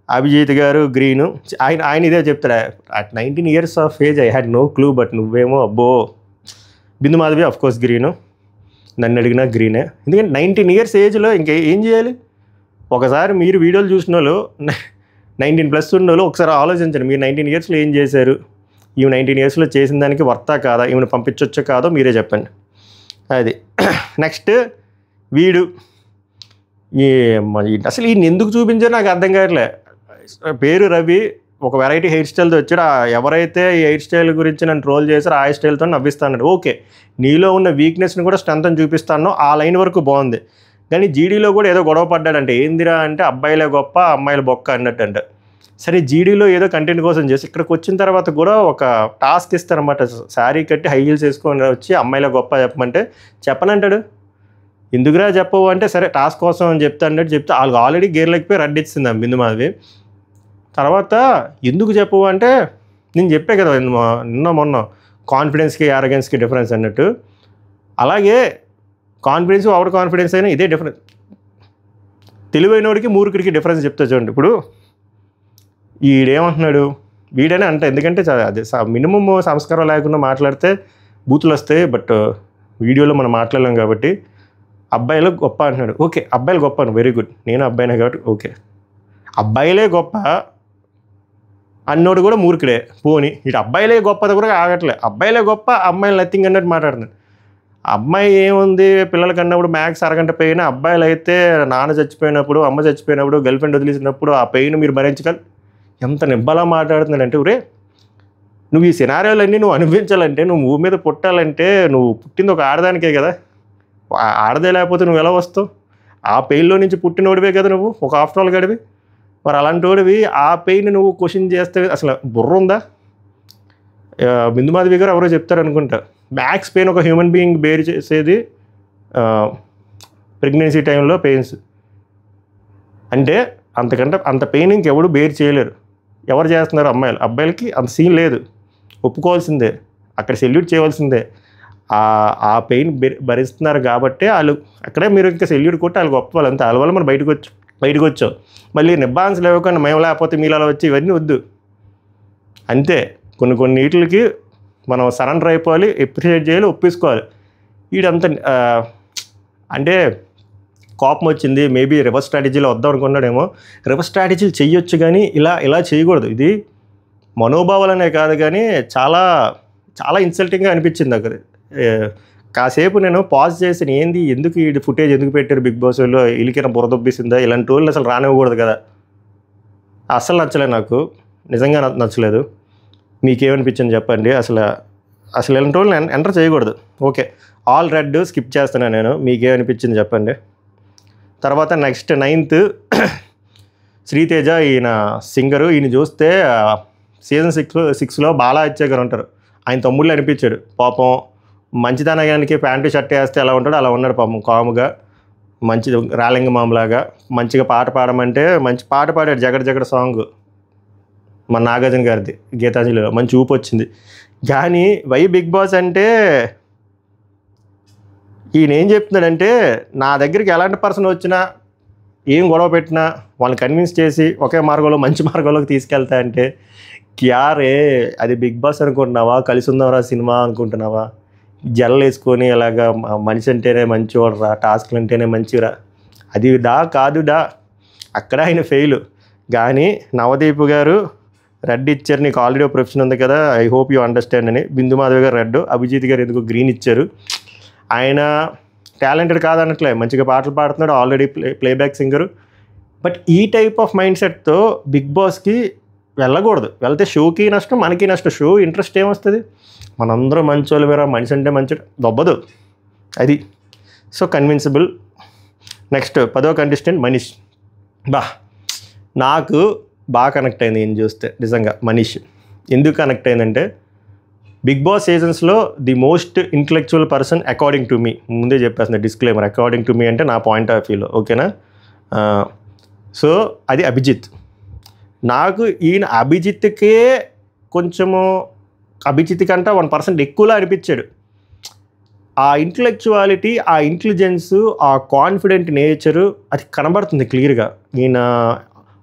Speaker 1: అభిజిత్ గారు గ్రీను. ఆయన ఇదే చెప్తాడు, at 19 years of age I had no clue, but నువ్వేమో అబ్బో. బిందు మాధవి అఫ్కోర్స్ గ్రీను, నన్ను అడిగినా గ్రీనే. ఎందుకంటే 19 years ఏజ్లో ఇంకేం చేయాలి? ఒకసారి మీరు వీడియోలు చూసిన వాళ్ళు 19+ ఉన్న వాళ్ళు ఒకసారి ఆలోచించండి. మీరు 19 yearsలో ఏం చేశారు? ఈమె 19 yearsలో చేసిన దానికి వర్తా కాదా, ఈమెను పంపించొచ్చో కాదో మీరే చెప్పండి. అది నెక్స్ట్ వీడు అసలు ఈయన ఎందుకు చూపించారో నాకు అర్థం కావట్లే. పేరు రవి, ఒక వెరైటీ హెయిర్ స్టైల్తో వచ్చాడు. ఎవరైతే ఈ హెయిర్ స్టైల్ గురించి నన్ను ట్రోల్ చేశారో ఆ హెయిర్ స్టైల్తో నవ్విస్తాను. ఓకే, నీలో ఉన్న వీక్నెస్ని కూడా స్ట్రెంత్ అని చూపిస్తాను, ఆ లైన్ వరకు బాగుంది. కానీ జీడీలో కూడా ఏదో గొడవ పడ్డాడంటే ఏందిరా అంటే అబ్బాయిలే గొప్ప అమ్మాయిల బొక్క అన్నట్టు అంట. సరే జీడీలో ఏదో కంటెంట్ కోసం చేసి ఇక్కడికి వచ్చిన తర్వాత కూడా ఒక టాస్క్ ఇస్తారన్నమాట. శారీ కట్టి హై హీల్స్ వేసుకొని వచ్చి అమ్మాయిల గొప్ప చెప్పమంటే చెప్పనంటాడు. ఎందుకురా చెప్పవు అంటే సరే టాస్క్ కోసం అని చెప్తా అన్నట్టు చెప్తే వాళ్ళకి ఆల్రెడీ గేర్లెక్కిపోయి రడ్డిస్తుంది బిందు మాధవి. తర్వాత ఎందుకు చెప్పవు అంటే నేను చెప్పే కదా మొన్న కాన్ఫిడెన్స్కి యారగెన్స్కి డిఫరెన్స్ అన్నట్టు. అలాగే కాన్ఫిడెన్స్ ఓవర్ కాన్ఫిడెన్స్ అయినా ఇదే డిఫరెన్స్. తెలివైనోడికి మూర్ఖుడికి డిఫరెన్స్ చెప్తా చూడండి. ఇప్పుడు వీడేమంటున్నాడు, వీడనే అంట. ఎందుకంటే అదే మినిమమ్ సంస్కారం లేకుండా మాట్లాడితే బూతులు వస్తాయి. బట్ వీడియోలో మనం మాట్లాడలేం కాబట్టి అబ్బాయిలు గొప్ప అంటున్నాడు. ఓకే, అబ్బాయిలు గొప్ప, వెరీ గుడ్, నేను అబ్బాయినే కాబట్టి ఓకే. అబ్బాయిలే గొప్ప అన్నోడు కూడా మూర్ఖుడే. పోని ఇటు అబ్బాయిలే గొప్పది కూడా ఆగట్లే. అబ్బాయిలే గొప్ప, అమ్మాయిలు నథింగ్ అన్నట్టు మాట్లాడుతున్నాడు. అమ్మాయి ఏముంది, పిల్లలకి అన్నప్పుడు మ్యాక్స్ అరగంట పెయిన్. అబ్బాయిలు అయితే నాన్న చచ్చిపోయినప్పుడు, అమ్మ చచ్చిపోయినప్పుడు, గర్ల్ ఫ్రెండ్ వదిలేసినప్పుడు ఆ పెయిన్ మీరు భరించగల. ఎంత నిబ్బలా మాట్లాడుతున్నాడంటే ఊరే నువ్వు ఈ సినారియోలన్నీ నువ్వు అనుభవించాలంటే, నువ్వు భూమి మీద పుట్టాలంటే నువ్వు పుట్టింది ఒక ఆడదానికే కదా. ఆడదే లేకపోతే నువ్వు ఎలా వస్తావు? ఆ పెయిన్లో నుంచి పుట్టినోడివే కదా నువ్వు, ఒక ఆఫ్టర్ ఆల్ గడివి. మరి అలాంటి వాడివి ఆ పెయిన్ నువ్వు క్వశ్చన్ చేస్తే అసలు బుర్ర ఉందా? బిందు మాధవి గారు ఎవరో చెప్తారు అనుకుంటా, మ్యాక్స్ పెయిన్ ఒక హ్యూమన్ బీయింగ్ బేర్ చేసేది ప్రెగ్నెన్సీ టైంలో పెయిన్స్. అంటే అంతకంటే అంత పెయిన్ ఇంకెవడు బేర్ చేయలేరు. ఎవరు చేస్తున్నారు? అమ్మాయిలు. అబ్బాయిలకి అంత సీన్ లేదు, ఒప్పుకోవాల్సిందే, అక్కడ సెల్యూట్ చేయవలసిందే. ఆ పెయిన్ భరిస్తున్నారు కాబట్టి వాళ్ళు అక్కడే మీరు ఇంకా సెల్యూట్ కొట్టి వాళ్ళు గొప్ప వాళ్ళు అంతే. వాళ్ళ వల్ల మనం బయటకు వచ్చాం. మళ్ళీ నిబ్బాన్స్ లేవకుండా మేము లేకపోతే మీరు అలా వచ్చి ఇవన్నీ వద్దు. అంతే, కొన్ని వీటికి మనం సరెండర్ అయిపోవాలి, ఎప్రిషియేట్ చేయాలి, ఒప్పేసుకోవాలి. వీడంతా అంటే కోపం వచ్చింది, మేబీ రివర్స్ స్ట్రాటజీలో వద్దాం అనుకున్నాడేమో. రివర్స్ స్ట్రాటజీలు చెయ్యొచ్చు కానీ ఇలా చేయకూడదు. ఇది మనోభావాలనే కాదు కానీ చాలా చాలా ఇన్సల్టింగ్గా అనిపించింది అక్కడ. కాసేపు నేను పాజ్ చేసి, ఏంది ఎందుకు ఈ ఫుటేజ్ ఎందుకు పెట్టారు బిగ్ బాస్లో, ఇలికిన బురదొబ్బేసిందా, ఇలాంటి వాళ్ళు అసలు రానివ్వకూడదు కదా. అస్సలు నచ్చలేదు నాకు, నిజంగా నచ్చలేదు. మీకేమనిపించింది చెప్పండి. అసలు ఇలాంటి వాళ్ళు ఎంటర్ చేయకూడదు. ఓకే, ఆల్ రెడ్ స్కిప్ చేస్తున్నాను నేను. మీకేమనిపించింది చెప్పండి. తర్వాత నెక్స్ట్ 9th శ్రీతేజ, ఈయన సింగరు. ఈయన చూస్తే సీజన్ 6లో బాలాచ్య గారు ఉంటారు, ఆయన తమ్ముళ్ళు అనిపించాడు. పాపం మంచిదనగానికి ప్యాంటు షర్ట్ వేస్తే ఎలా ఉంటాడో అలా ఉన్నాడు పాపం, కాముగా, మంచి రాలింగ మామలాగా. మంచిగా పాట పాడమంటే మంచి పాట పాడాడు, జగడ సాంగ్ మన నాగార్జున గారిది గీతాంజలిలో, మంచి ఊపు వచ్చింది. కానీ వై బిగ్ బాస్ అంటే ఈయన ఏం చెప్తున్నాడంటే, నా దగ్గరికి ఎలాంటి పర్సన్ వచ్చినా ఏం గొడవ పెట్టినా వాళ్ళని కన్విన్స్ చేసి ఒకే మార్గంలో మంచి మార్గంలోకి తీసుకెళ్తా అంటే, క్యారే అది బిగ్ బాస్ అనుకుంటున్నావా, కలిసి ఉందాంరా సినిమా అనుకుంటున్నావా? జల్లు వేసుకొని ఇలాగా మనిషి అంటేనే మంచివాడురా, టాస్క్లు అంటేనే మంచిరా, అది కాదుడా. అక్కడ ఆయన ఫెయిల్. కానీ నవదీప్ గారు రెడ్ ఇచ్చారు, నీకు ఆల్రెడీ ప్రొఫెషన్ ఉంది కదా, ఐ హోప్ యూ అండర్స్టాండ్ అని. బిందు మాధవి గారు రెడ్, అభిజిత్ గారు ఎందుకు గ్రీన్ ఇచ్చారు. ఆయన టాలెంటెడ్ కాదనట్లే, మంచిగా పాటలు పాడుతున్నాడు, ఆల్రెడీ ప్లేబ్యాక్ సింగరు. బట్ ఈ టైప్ ఆఫ్ మైండ్ సెట్తో బిగ్ బాస్కి వెళ్ళకూడదు. వెళ్తే షోకి నష్టం, మనకి నష్టం. షో ఇంట్రెస్ట్ ఏమొస్తుంది? మనందరం మంచోళ్ళు, వేరే మనిషి అంటే మంచి దొబ్బదు అది. సో కన్విన్సిబుల్. నెక్స్ట్ 10వ కంటెస్టెంట్ మనీష్. నాకు బాగా కనెక్ట్ అయింది ఈయన చూస్తే నిజంగా. మనీష్ ఎందుకు కనెక్ట్ అయిందంటే, బిగ్ బాస్ సీజన్స్లో the most intellectual person according to me, ముందే చెప్పేస్తున్నా డిస్క్లైమర్, అకార్డింగ్ టు మీ అంటే నా పాయింట్ ఆఫ్ వ్యూలో, ఓకేనా. సో అది అభిజిత్. నాకు ఈయన అభిజిత్కే కొంచెము, అభిజిత్ కంటే 1% ఎక్కువలా అనిపించాడు. ఆ ఇంటలెక్చువాలిటీ, ఆ ఇంటెలిజెన్సు, ఆ కాన్ఫిడెంట్ నేచరు అది కనబడుతుంది క్లియర్గా. ఈయన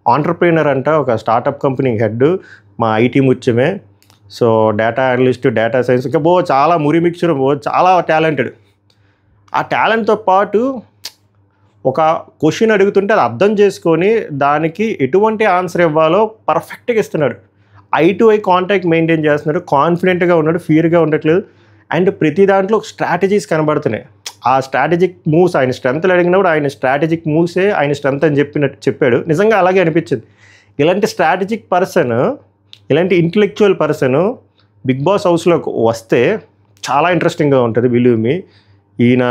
Speaker 1: ఆంటర్ప్రీనర్ అంట, ఒక స్టార్టప్ కంపెనీ హెడ్, మా ఐటీ ముత్యమే. So data analyst, data science, ఇంకా చాలా మురి మిక్చర్, చాలా టాలెంటెడ్. ఆ టాలెంట్తో పాటు ఒక క్వశ్చన్ అడుగుతుంటే అది అర్థం చేసుకొని దానికి ఎటువంటి ఆన్సర్ ఇవ్వాలో పర్ఫెక్ట్గా ఇస్తున్నాడు. I to eye contact maintain చేస్తున్నాడు, కాన్ఫిడెంట్గా ఉన్నాడు, ఫియర్గా ఉండట్లేదు. అండ్ ప్రతి దాంట్లో స్ట్రాటజీస్ కనబడుతున్నాయి. ఆ స్ట్రాటజిక్ మూవ్స్, ఆయన స్ట్రెంత్లు అడిగినప్పుడు ఆయన స్ట్రాటజిక్ మూవ్సే ఆయన స్ట్రెంత్ అని చెప్పాడు. నిజంగా అలాగే అనిపించింది. ఇలాంటి స్ట్రాటజిక్ పర్సన్, ఇలాంటి ఇంటలెక్చువల్ పర్సన్ బిగ్ బాస్ హౌస్లోకి వస్తే చాలా ఇంట్రెస్టింగ్గా ఉంటుంది. Believe me. ఈయన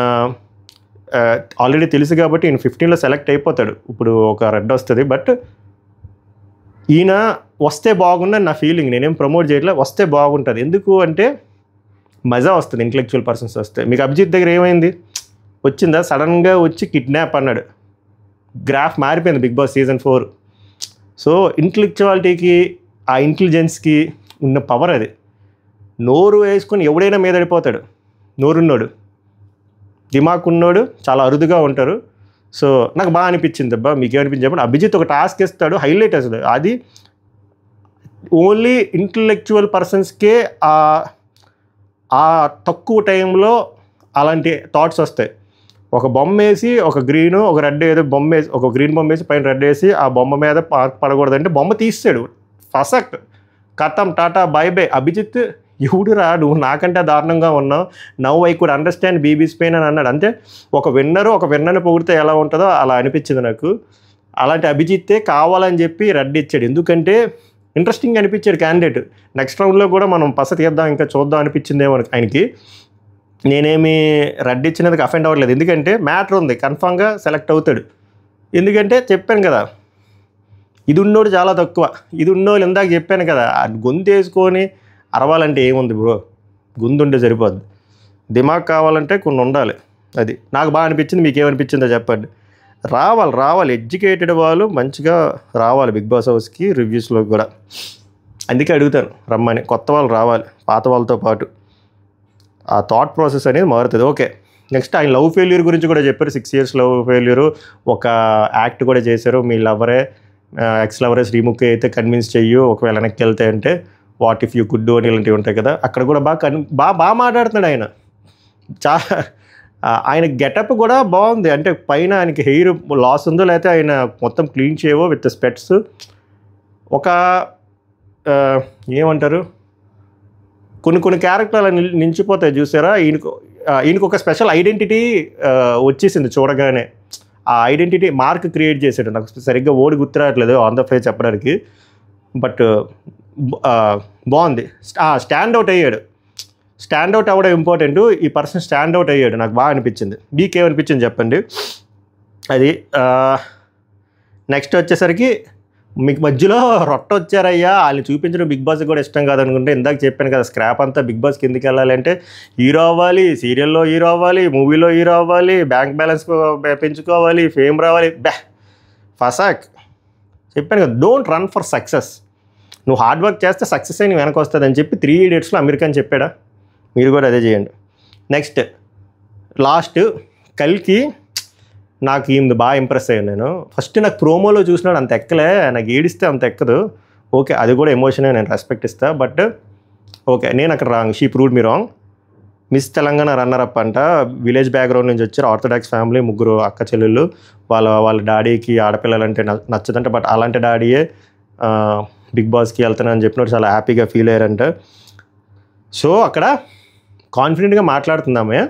Speaker 1: ఆల్రెడీ తెలుసు కాబట్టి ఈయన 15లో సెలెక్ట్ అయిపోతాడు. ఇప్పుడు ఒక రెడ్ వస్తుంది. బట్ ఈయన వస్తే బాగుందని నా ఫీలింగ్. నేనేం ప్రమోట్ చేయట్లే, వస్తే బాగుంటుంది. ఎందుకు అంటే మజా వస్తుంది ఇంటలెక్చువల్ పర్సన్స్ వస్తే. మీకు అభిజిత్ దగ్గర ఏమైంది? వచ్చిందా? సడన్గా వచ్చి కిడ్నాప్ అన్నాడు. గ్రాఫ్ మారిపోయింది బిగ్ బాస్ సీజన్ 4. సో ఇంటలెక్చువాలిటీకి, ఆ ఇంటెలిజెన్స్కి ఉన్న పవర్ అది. నోరు వేసుకొని ఎవడైనా మీద పడిపోతాడు. నోరున్నోడు, దిమాగ్ ఉన్నోడు చాలా అరుదుగా ఉంటారు. సో నాకు బాగా అనిపించింది. మీకేమనిపించింది చెప్పండి. అభిజిత్ ఒక టాస్క్ ఇస్తాడు, హైలైట్ అసలు. అది ఓన్లీ ఇంటలెక్చువల్ పర్సన్స్కే ఆ తక్కువ టైంలో అలాంటి థాట్స్ వస్తాయి. ఒక బొమ్మ వేసి, ఒక గ్రీను, ఒక రెడ్, ఏదో బొమ్మ వేసి, ఒక గ్రీన్ బొమ్మ వేసి పైన రెడ్ వేసి ఆ బొమ్మ మీద పడకూడదంటే బొమ్మ తీసాడు. ఫసక్ కథం, టాటా, బై బై. అభిజిత్ ఎవడు రా నువ్వు, నాకంటే దారుణంగా ఉన్నావు, now I could understand బీబీస్ pain అని అన్నాడు. అంతే. ఒక విన్నర్ని పొగిడితే ఎలా ఉంటుందో అలా అనిపించింది నాకు. అలాంటి అభిజిత్తే కావాలని చెప్పి రెడ్ ఇచ్చాడు. ఎందుకంటే ఇంట్రెస్టింగ్ అనిపించాడు క్యాండిడేట్. నెక్స్ట్ రౌండ్లో కూడా మనం పస తీద్దాం ఇంకా చూద్దాం అనిపించిందేమో ఆయనకి. నేనేమి రెడ్ ఇచ్చినందుకు అఫెండ్ అవ్వట్లేదు, ఎందుకంటే మ్యాటర్ ఉంది, కన్ఫామ్గా సెలెక్ట్ అవుతాడు. ఎందుకంటే చెప్పాను కదా, ఇది ఉన్నోడు చాలా తక్కువ. ఇది ఉన్నోళ్ళు ఇందాక చెప్పాను కదా, గొంతు వేసుకొని అరవాలంటే ఏముంది బ్రో, గొంతు ఉంటే సరిపోద్ది. దిమాగ్ కావాలంటే కొన్ని ఉండాలి. అది నాకు బాగా అనిపించింది. మీకు ఏమనిపించిందో చెప్పండి. రావాలి ఎడ్యుకేటెడ్ వాళ్ళు మంచిగా రావాలి బిగ్ బాస్ హౌస్కి, రివ్యూస్లో కూడా. అందుకే అడుగుతాను రమ్మని. కొత్త వాళ్ళు రావాలి పాత వాళ్ళతో పాటు. ఆ థాట్ ప్రాసెస్ అనేది మారుతుంది. ఓకే, నెక్స్ట్ ఆయన లవ్ ఫెయిల్యూర్ గురించి కూడా చెప్పారు. 6 years లవ్ ఫెయిల్యూరు, ఒక యాక్ట్ కూడా చేశారు. మీ లవరే ఎక్స్ లవరే శ్రీముఖి అయితే కన్విన్స్ చెయ్యు, ఒకవేళ వెనక్కి వెళ్తే అంటే what if you could do అని ఇలాంటివి ఉంటాయి కదా. అక్కడ కూడా బాగా మాట్లాడుతున్నాడు ఆయన. ఆయన గెటప్ కూడా బాగుంది. అంటే పైన ఆయనకి హెయిర్ లాస్ ఉందో లేకపోతే ఆయన మొత్తం క్లీన్ చేయవో విత్ స్పెట్స్, ఒక ఏమంటారు, కొన్ని క్యారెక్టర్లు నిలిచిపోతాయి చూసారా. ఈయనకు ఒక స్పెషల్ ఐడెంటిటీ వచ్చేసింది చూడగానే. ఆ ఐడెంటిటీ మార్క్ క్రియేట్ చేసాడు. నాకు సరిగ్గా ఓడి గుర్తురావట్లేదు ఆన్ ద ఫ్లై చెప్పడానికి, బట్ బాగుంది. స్టాండ్ అవుట్ అయ్యాడు. స్టాండ్ అవుట్ అవ్వడం ఇంపార్టెంట్. ఈ పర్సన్ స్టాండ్ అవుట్ అయ్యాడు, నాకు బాగా అనిపించింది. మీకేమనిపించింది చెప్పండి. అది నెక్స్ట్ వచ్చేసరికి మీకు మధ్యలో రొట్ట వచ్చారయ్యా, వాళ్ళని చూపించడం బిగ్ బాస్కి కూడా ఇష్టం కాదనుకుంటే, ఇందాక చెప్పాను కదా స్క్రాప్ అంతా బిగ్ బాస్కి ఎందుకు వెళ్ళాలి అంటే, హీరో అవ్వాలి, సీరియల్లో హీరో అవ్వాలి, మూవీలో హీరో అవ్వాలి, బ్యాంక్ బ్యాలెన్స్ పెంచుకోవాలి, ఫేమ్ రావాలి. ఫసాక్ చెప్పాను కదా, డోంట్ రన్ ఫర్ సక్సెస్. నువ్వు హార్డ్ వర్క్ చేస్తే సక్సెస్ అయిన వెనక వస్తుంది అని చెప్పి 3 Idiotsలో అమెరికా అని చెప్పాడా. మీరు కూడా అదే చేయండి. నెక్స్ట్ లాస్ట్ కల్కి, నాకు ఈమె బాగా ఇంప్రెస్ అయ్యాను నేను. ఫస్ట్ నాకు ప్రోమోలో చూసినాడు అంత ఎక్కలే, నాకు ఏడిస్తే అంత ఎక్కదు. ఓకే, అది కూడా ఎమోషనే, నేను రెస్పెక్ట్ ఇస్తాను. బట్ ఓకే, నేను అక్కడ wrong. She proved me wrong. Miss Telangana runner up అంట. విలేజ్ బ్యాక్గ్రౌండ్ నుంచి వచ్చారు, ఆర్థోడాక్స్ ఫ్యామిలీ, 3 అక్క చెల్లెళ్ళు. వాళ్ళ డాడీకి ఆడపిల్లలంటే నచ్చదంట, బట్ అలాంటి డాడీయే బిగ్ బాస్కి వెళ్తానని అని చెప్పినట్టు చాలా హ్యాపీగా ఫీల్ అయ్యారంట. సో అక్కడ కాన్ఫిడెంట్గా మాట్లాడుతుందామే.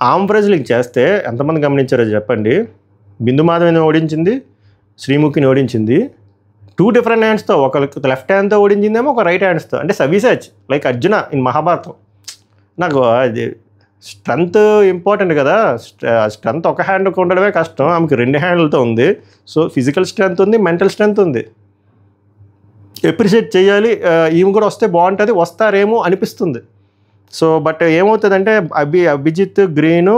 Speaker 1: ఆమ్ ప్రెజలింగ్ చేస్తే ఎంతమంది గమనించారో చెప్పండి. బిందు మాధవిని ఓడించింది, శ్రీముఖిని ఓడించింది. 2 different హ్యాండ్స్తో, ఒకరికి లెఫ్ట్ హ్యాండ్తో ఓడించిందేమో, ఒక రైట్ హ్యాండ్స్తో. అంటే సవిసేజ్ లైక్ అర్జున ఇన్ మహాభారతం. నాకు అది స్ట్రెంత్ ఇంపార్టెంట్ కదా. స్ట్రెంత్ ఒక హ్యాండ్కి ఉండడమే కష్టం, ఆమెకి 2 హ్యాండ్లతో ఉంది. సో ఫిజికల్ స్ట్రెంత్ ఉంది, మెంటల్ స్ట్రెంత్ ఉంది. ఎప్రిషియేట్ చేయాలి. ఈమె కూడా వస్తే బాగుంటుంది, వస్తారేమో అనిపిస్తుంది. సో బట్ ఏమవుతుందంటే అభిజిత్ గ్రీను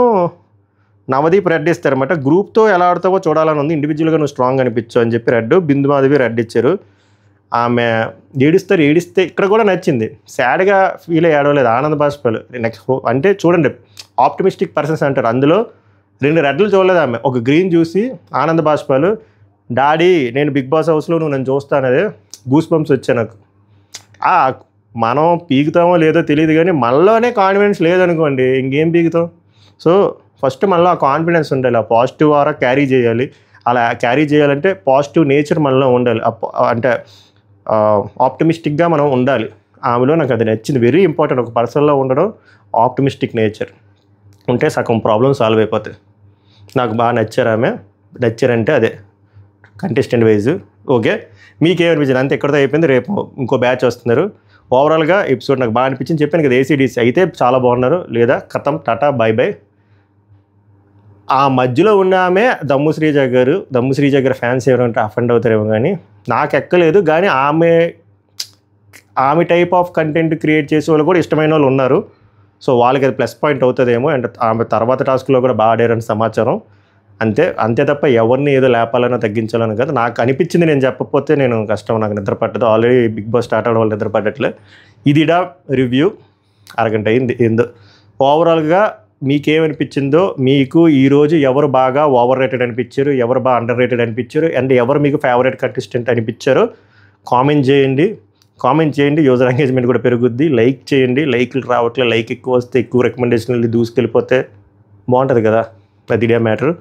Speaker 1: నవదీప్ రెడ్ ఇస్తారన్నమాట. గ్రూప్తో ఎలా ఆడతావో చూడాలని ఉంది, ఇండివిజువల్గా నువ్వు స్ట్రాంగ్ అనిపించు అని చెప్పి రెడ్. బిందు మాధవి రెడ్ ఇచ్చారు. ఆమె ఏడిస్తే ఇక్కడ కూడా నచ్చింది. సాడ్గా ఫీల్ అయ్యి ఏడవలేదు, ఆనంద బాష్పాలు. నెక్స్ట్ అంటే చూడండి, ఆప్టిమిస్టిక్ పర్సన్స్ అంటారు. అందులో 2 రెడ్లు చూడలేదు ఆమె, ఒక గ్రీన్ చూసి ఆనంద బాష్పాలు. డాడీ నేను బిగ్ బాస్ హౌస్లో నువ్వు నన్ను చూస్తానదే గూస్ బంప్స్ వచ్చాయి నాకు. మనం పీకుతామో లేదో తెలియదు, కానీ మనలోనే కాన్ఫిడెన్స్ లేదనుకోండి ఇంకేం పీకుతాం. సో ఫస్ట్ మనలో ఆ కాన్ఫిడెన్స్ ఉండాలి, ఆ పాజిటివ్ ఆరా క్యారీ చేయాలి. అలా క్యారీ చేయాలంటే పాజిటివ్ నేచర్ మనలో ఉండాలి, అంటే ఆప్టిమిస్టిక్గా మనం ఉండాలి. ఆమెలో నాకు అది నచ్చింది. వెరీ ఇంపార్టెంట్ ఒక పర్సన్లో ఉండడం, ఆప్టిమిస్టిక్ నేచర్ ఉంటే సగం ప్రాబ్లమ్ సాల్వ్ అయిపోతాయి. నాకు బాగా నచ్చారు ఆమె. నచ్చారంటే అదే కంటెస్టెంట్ వైజ్. ఓకే, మీకేమనిపించింది? అంతే, ఇక్కడితో అయిపోయింది. రేపు ఇంకో బ్యాచ్ వస్తున్నారు. ఓవరాల్గా ఎపిసోడ్ నాకు బాగా అనిపించింది. చెప్పాను కదా, ఏసీడీసీ అయితే చాలా బాగున్నారు, లేదా కథం టాటా బై బై. ఆ మధ్యలో ఉన్న ఆమె దమ్ము శ్రీజ గారు ఫ్యాన్స్ ఎవరంటే అఫెండ్ అవుతారేమో, కానీ నాకు ఎక్కలేదు. కానీ ఆమె టైప్ ఆఫ్ కంటెంట్ క్రియేట్ చేసే వాళ్ళు కూడా ఇష్టమైన వాళ్ళు ఉన్నారు. సో వాళ్ళకి అది ప్లస్ పాయింట్ అవుతుందేమో. అండ్ ఆమె తర్వాత టాస్క్లో కూడా బాగా ఆడారని సమాచారం. అంతే తప్ప ఎవరిని ఏదో లేపాలనో తగ్గించాలని కాదు. నాకు అనిపించింది, నేను చెప్పకపోతే నేను కష్టం, నాకు నిద్ర పట్టదు. ఆల్రెడీ బిగ్ బాస్ స్టార్ట్ అవ్వడం వల్ల నిద్ర పట్టట్లే. ఇదిడా రివ్యూ, అరగంట అయింది. ఏందో ఓవరాల్గా మీకేమనిపించిందో, మీకు ఈరోజు ఎవరు బాగా ఓవర్ రేటెడ్ అనిపించారు, ఎవరు బాగా అండర్ రేటెడ్ అనిపించారు, అండ్ ఎవరు మీకు ఫేవరెట్ కంటెస్టెంట్ అనిపించారో కామెంట్ చేయండి. యూజర్ ఎంగేజ్మెంట్ కూడా పెరుగుద్ది. లైక్ చేయండి, లైక్లు రావట్లే. లైక్ ఎక్కువ వస్తే ఎక్కువ రికమెండేషన్లు దూసుకెళ్ళిపోతే బాగుంటుంది కదా, అది ఇదే మ్యాటర్.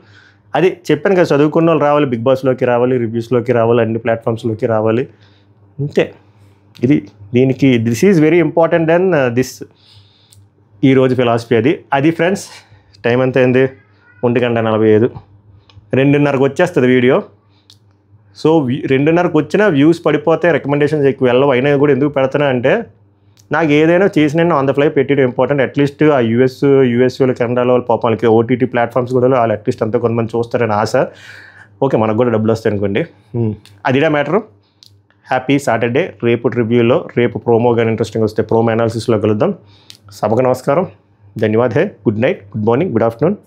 Speaker 1: అది చెప్పాను కదా, చదువుకున్న వాళ్ళు రావాలి, బిగ్ బాస్లోకి రావాలి, రివ్యూస్లోకి రావాలి, అన్ని ప్లాట్ఫామ్స్లోకి రావాలి. అంతే, దీనికి this is very important then this. ఈరోజు ఫిలాసఫీ అది ఫ్రెండ్స్. టైం ఎంత అయింది? 1:45. 2:30కి వచ్చేస్తుంది వీడియో. సో 2:30కి వచ్చిన వ్యూస్ పడిపోతే రికమెండేషన్స్ ఎక్కువ వెళ్ళవు. అయినా కూడా ఎందుకు పెడతానా అంటే నాకు ఏదైనా చేసిన ఆన్ ద ఫ్లై పెట్టడం ఇంపార్టెంట్. అట్లీస్ట్ ఆ యూఎస్లో కెనడాలో వాళ్ళ పాపం వాళ్ళకి ఓటీటీ ప్లాట్ఫామ్స్ కూడా వాళ్ళు అట్లీస్ట్ అంతా కొంతమంది చూస్తారని ఆశ. ఓకే, మనకు కూడా డబ్బులు వస్తాయి అనుకోండి. అదిడా మ్యాటరు. Happy Saturday. రేపు రివ్యూలో రేపు ప్రోమో కానీ ఇంట్రెస్టింగ్ వస్తే ప్రోమో అనాలిసిస్లో కలుద్దాం. సభకు నమస్కారం. ధన్యవాద్. Hey, good night, good morning, good afternoon.